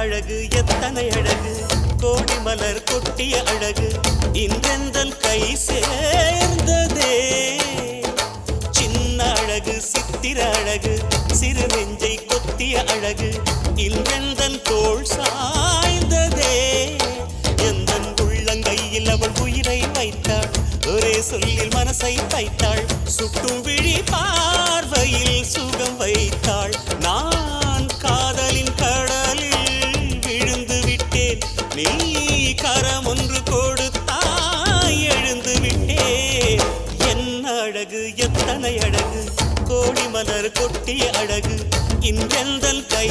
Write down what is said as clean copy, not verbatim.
அழகு எத்தனை அழகு கோடி மலர் கொட்டிய அழகு இன்றெந்தன் கை சேர்ந்ததே சின்ன அழகு சித்திர அழகு சிறு நெஞ்சை கொத்திய அழகு இன்றெந்தன் தோள் சாய்ந்ததே எந்தன் உள்ளங்கையில் அவள் உயிரை வைத்தாள் ஒரே சொல்லில் மனசை தைத்தாள் சுட்டும் விழி பார்வையில் சுகம் வைத்தாள் நான் காதலின் கடலில் விழுந்து விட்டேன் நீ கரம் ஒன்று கொடுத்தாய் எழுந்து விட்டேன் என்ன அழகு எத்தனை அழகு கோடி மலர் கொட்டிய அழகு இன்றெந்தன் கை